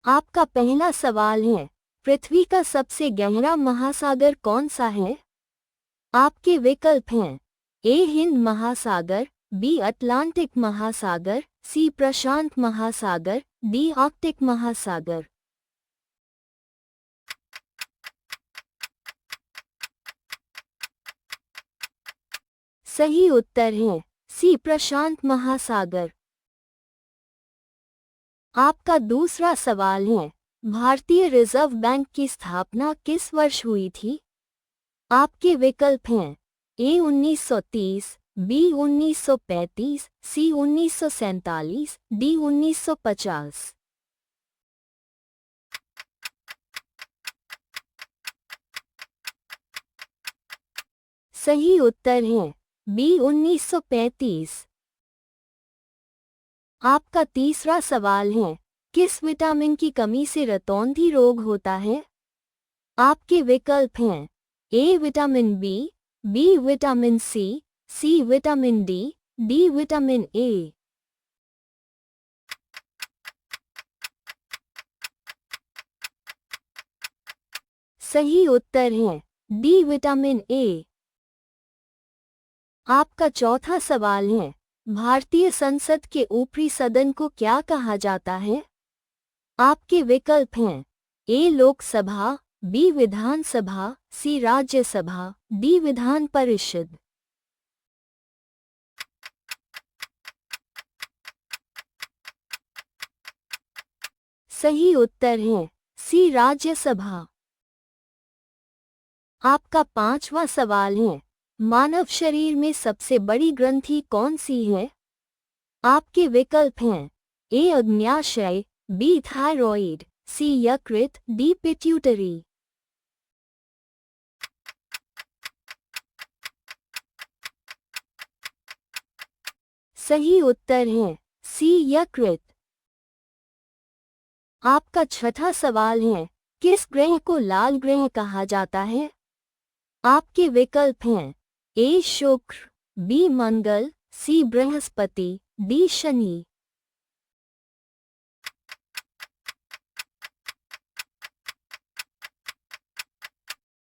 आपका पहला सवाल है, पृथ्वी का सबसे गहरा महासागर कौन सा है? आपके विकल्प हैं ए हिंद महासागर, बी अटलांटिक महासागर, सी प्रशांत महासागर, डी आर्कटिक महासागर। सही उत्तर है सी प्रशांत महासागर। आपका दूसरा सवाल है, भारतीय रिजर्व बैंक की स्थापना किस वर्ष हुई थी? आपके विकल्प हैं ए 1930, बी 1935, सी 1947, डी 1950। सही उत्तर है बी 1935। आपका तीसरा सवाल है, किस विटामिन की कमी से रतौंधी रोग होता है? आपके विकल्प हैं A vitamin B vitamin C vitamin D vitamin A. सही उत्तर है डी विटामिन ए। आपका चौथा सवाल है, भारतीय संसद के ऊपरी सदन को क्या कहा जाता है? आपके विकल्प हैं ए लोकसभा, बी विधानसभा, सी राज्यसभा, डी विधान परिषद। सही उत्तर है सी राज्यसभा। आपका पांचवा सवाल है, मानव शरीर में सबसे बड़ी ग्रंथि कौन सी है? आपके विकल्प हैं ए अग्न्याशय, बी थायरॉइड, सी यकृत, डी पिट्यूटरी। सही उत्तर है सी यकृत। आपका छठा सवाल है, किस ग्रह को लाल ग्रह कहा जाता है? आपके विकल्प हैं ए शुक्र, बी मंगल, सी बृहस्पति, डी शनि।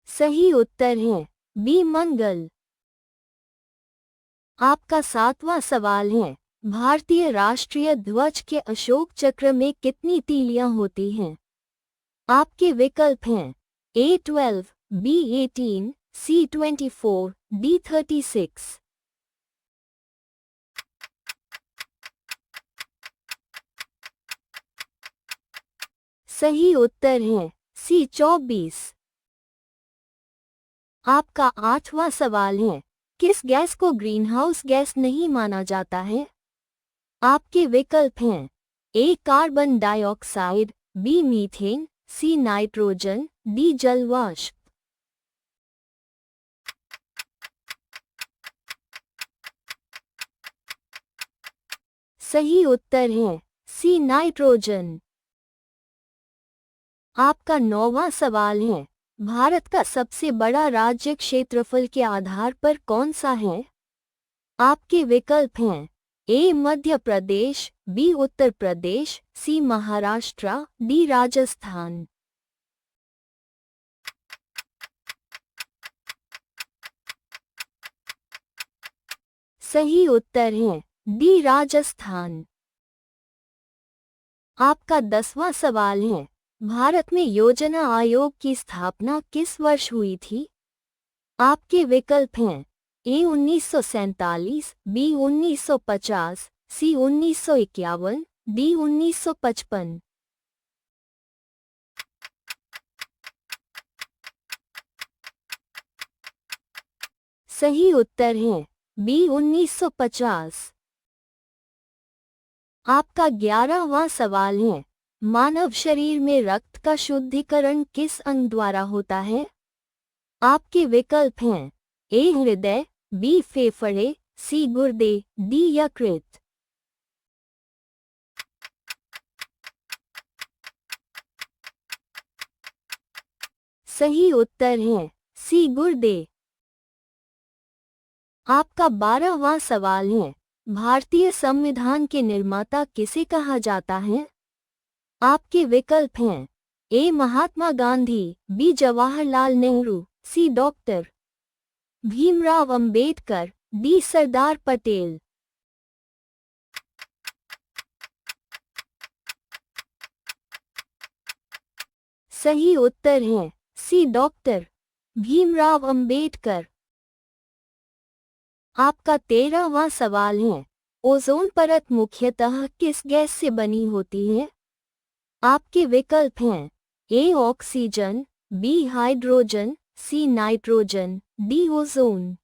सही उत्तर है बी मंगल। आपका सातवां सवाल है, भारतीय राष्ट्रीय ध्वज के अशोक चक्र में कितनी तीलियां होती हैं? आपके विकल्प हैं ए 12, बी 18, सी 24, डी 36। सही उत्तर है सी 24। आपका आठवां सवाल है, किस गैस को ग्रीनहाउस गैस नहीं माना जाता है? आपके विकल्प हैं A carbon dioxide, B methane, C nitrogen, D जलवाष्प। सही उत्तर है सी नाइट्रोजन। आपका नौवां सवाल है, भारत का सबसे बड़ा राज्य क्षेत्रफल के आधार पर कौन सा है? आपके विकल्प हैं ए मध्य प्रदेश, बी उत्तर प्रदेश, सी महाराष्ट्र, डी राजस्थान। सही उत्तर है डी राजस्थान। आपका 10वां सवाल है, भारत में योजना आयोग की स्थापना किस वर्ष हुई थी? आपके विकल्प हैं ए 1947, बी 1950, सी 1951, डी 1955। सही उत्तर है बी 1950। आपका 11वां सवाल है, मानव शरीर में रक्त का शुद्धिकरण किस अंग द्वारा होता है? आपके विकल्प हैं ए हृदय, बी फेफड़े, सी गुर्दे, डी यकृत। सही उत्तर है सी गुर्दे। आपका 12वां सवाल है, भारतीय संविधान के निर्माता किसे कहा जाता है? आपके विकल्प हैं ए महात्मा गांधी, बी जवाहरलाल नेहरू, सी डॉक्टर भीमराव अंबेडकर, डी सरदार पटेल। सही उत्तर है सी डॉक्टर भीमराव अंबेडकर। आपका 13वां सवाल है ओजोन परत मुख्यतः किस गैस से बनी होती है? आपके विकल्प हैं A oxygen, B hydrogen, C nitrogen, D ozone.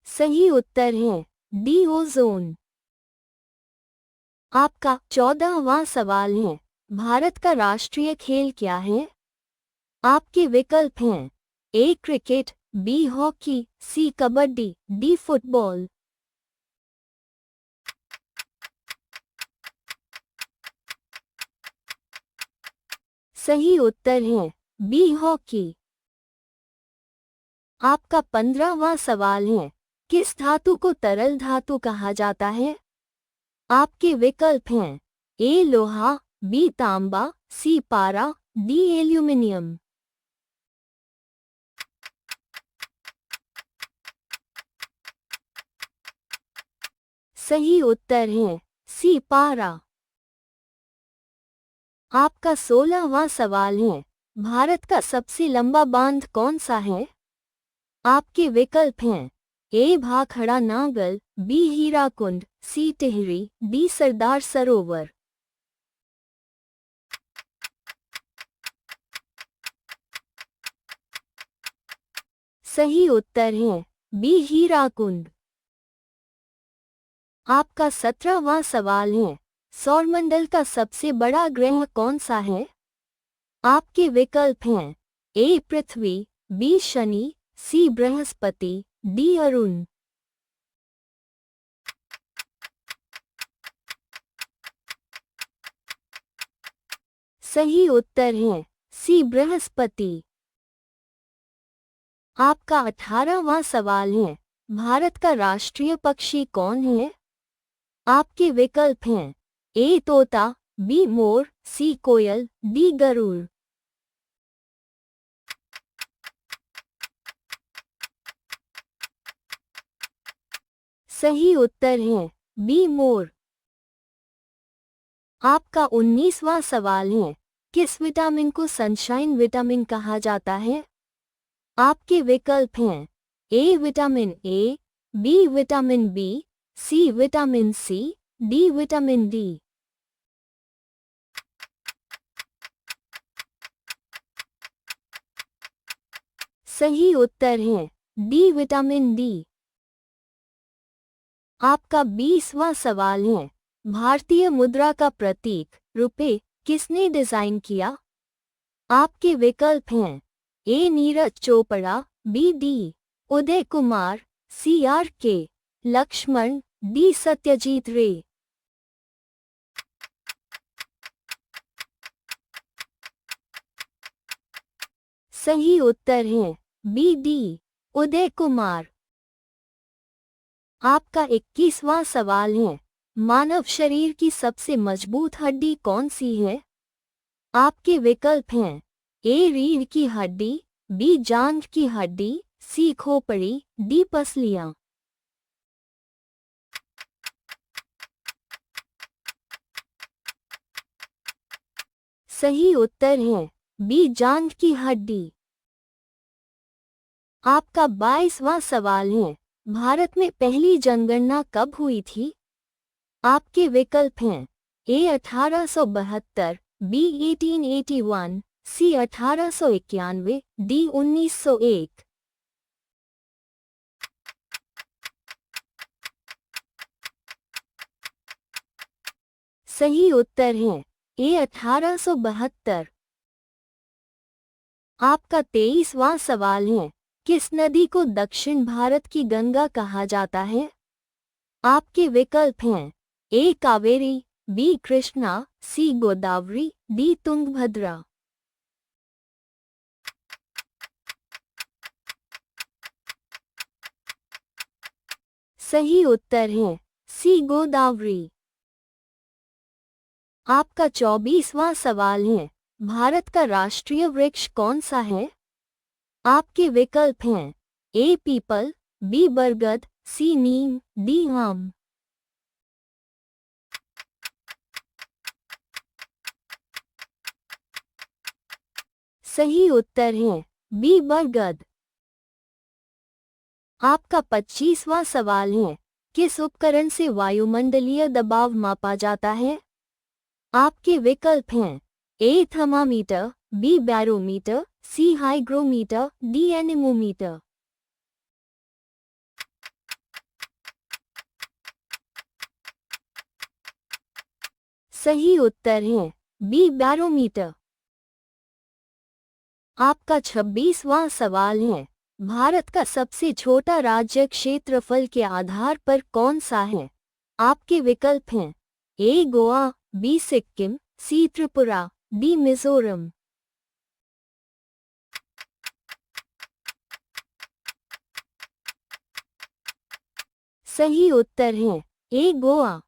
सही उत्तर है डी ओजोन। आपका 14वां सवाल है भारत का राष्ट्रीय खेल क्या है? आपके विकल्प हैं ए क्रिकेट, बी हॉकी, सी कबड्डी, डी फुटबॉल। सही उत्तर है बी हॉकी। आपका 15वां सवाल है किस धातु को तरल धातु कहा जाता है? आपके विकल्प हैं ए लोहा, बी तांबा, सी पारा, डी एल्यूमिनियम। सही उत्तर है सी पारा। आपका 16वां सवाल है भारत का सबसे लंबा बांध कौन सा है? आपके विकल्प हैं ए भाखड़ा नागल, बी हीराकुंड, सी टिहरी, डी सरदार सरोवर। सही उत्तर है बी हीराकुंड। आपका 17वां सवाल है सौरमंडल का सबसे बड़ा ग्रह कौन सा है? आपके विकल्प हैं ए पृथ्वी, बी शनि, सी बृहस्पति, डी अरुण। सही उत्तर है सी बृहस्पति। आपका 18वां सवाल है भारत का राष्ट्रीय पक्षी कौन है? आपके विकल्प हैं ए तोता, बी मोर, सी कोयल, डी गरुड़। सही उत्तर है बी मोर। आपका 19वां सवाल है किस विटामिन को सनशाइन विटामिन कहा जाता है? आपके विकल्प हैं A vitamin A, B vitamin B, C vitamin C, D vitamin D. सही उत्तर है डी विटामिन डी। आपका 20वां सवाल है भारतीय मुद्रा का प्रतीक रुपए किसने डिजाइन किया? आपके विकल्प हैं ए Neeraj Chopra, B D Uday Kumar, C R के लक्ष्मण, डी सत्यजीत रे। सही उत्तर है बी डी उदय कुमार। आपका 21वां सवाल है मानव शरीर की सबसे मजबूत हड्डी कौन सी है? आपके विकल्प हैं ए रीढ़ की हड्डी, बी जांघ की हड्डी, सी खोपड़ी, डी पसलियां। सही उत्तर है बी जांघ की हड्डी। आपका 22वां सवाल है भारत में पहली जनगणना कब हुई थी? आपके विकल्प हैं ए 1872, बी 1881, सी 1891, डी 1901। सही उत्तर है ए 1872। आपका 23वां सवाल है किस नदी को दक्षिण भारत की गंगा कहा जाता है? आपके विकल्प हैं ए कावेरी, बी कृष्णा, सी गोदावरी, डी तुंगभद्रा। सही उत्तर है सी गोदावरी। आपका 24वां सवाल है, भारत का राष्ट्रीय वृक्ष कौन सा है? आपके विकल्प हैं ए पीपल, बी बरगद, सी नीम, डी आम। सही उत्तर है बी बरगद। आपका 25वां सवाल है, किस उपकरण से वायुमंडलीय दबाव मापा जाता है? आपके विकल्प हैं A thermometer, B barometer, C hygrometer, D anemometer. सही उत्तर है बी बैरोमीटर। आपका 26वां सवाल है, भारत का सबसे छोटा राज्य क्षेत्रफल के आधार पर कौन सा है? आपके विकल्प हैं ए गोवा, बी सिक्किम, सी त्रिपुरा, डी मिजोरम। सही उत्तर है ए गोवा।